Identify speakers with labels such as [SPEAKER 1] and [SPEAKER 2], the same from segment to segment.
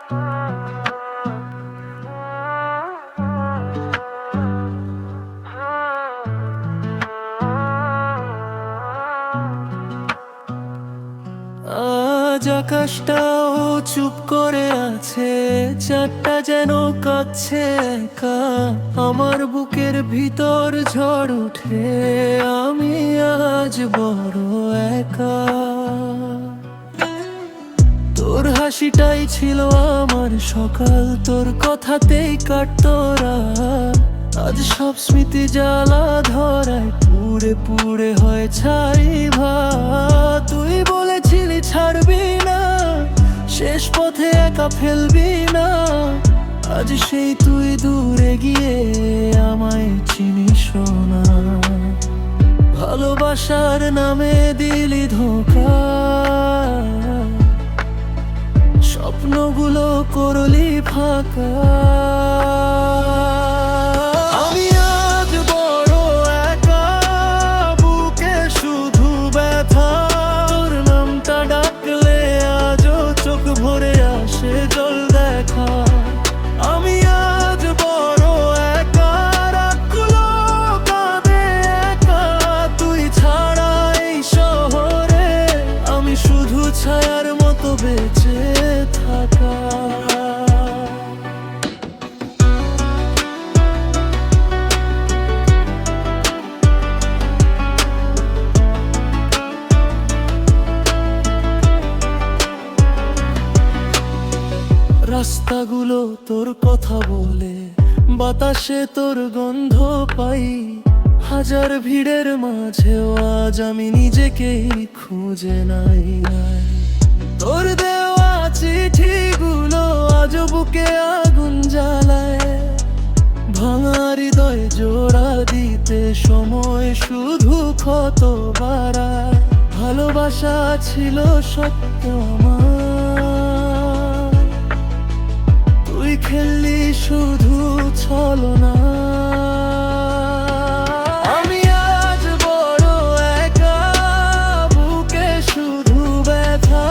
[SPEAKER 1] আজ আকাশটাও চুপ করে আছে, চাঁদটা যেন কাঁদছে একা। আমার বুকের ভিতর ঝড় উঠে, আমি আজ বড় একা। তোর হাসিটাই ছিল আমার সকাল, তোর কথাতেই কাটতো রাত। আজ সব স্মৃতি জ্বালা ধরায় পুড়ে পুড়ে হয় ছাই ভাত। তুই বলেছিলি ছাড়বি না, শেষ পথে একা ফেলবি না। আজ সেই তুই দূরে গিয়ে আমায় চিনিস না। ভালোবাসার নামে দিলি ধোঁকা, স্বপ্নগুলো করলি ফাঁকা। আমি আজ বড় একা, বুকে শুধু ব্যথা। তোর নামটা ডাকলে আজও চোখ ভরে আসে জল দেখা। আমি আজ বড় একা, রাতগুলো কাঁদে একা। তুই ছাড়া এই শহরে আমি শুধু ছায়ার মতো বেঁচে থাকা। রাস্তাগুলো তোর কথা বলে, বাতাসে তোর গন্ধ পাই। হাজার ভিড়ের মাঝেও আজ আমি নিজেকেই খুঁজে নাই। তোর দেওয়া চিঠিগুলো আজ বুকে আগুন জ্বালায়। ভাঙা হৃদয় জোড়া দিতে সময় শুধু ক্ষত বাড়ায়। ভালোবাসা ছিল সত্য আমার, তুই খেললি শুধু ছলনা। আমি আজ বড় একা, বুকে শুধু ব্যথা।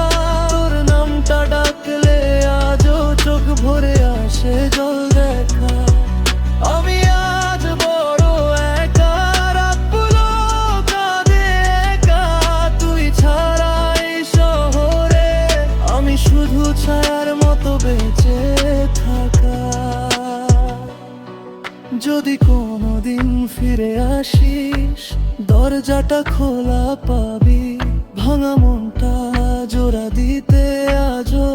[SPEAKER 1] তোর নামটা ডাকলে আজও চোখ ভরে আসে জল দেখা। আমি আজ বড় একা, রাতগুলো কাঁদে একা। তুই ছাড়া এই শহরে আমি শুধু ছায়ার মতো বেঁচে থাকা। যদি কোনোদিন ফিরে আসিস, দরজাটা খোলা পাবি। ভাঙা মনটা জোড়া দিতে আজও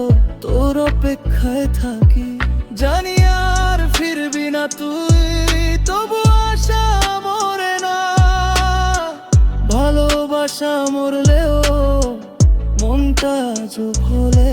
[SPEAKER 1] তোর অপেক্ষায় থাকি। জানি আর ফিরবি না তুই, তবু আশা মরে না। ভালোবাসা মরলেও মনটা আজও ভোলে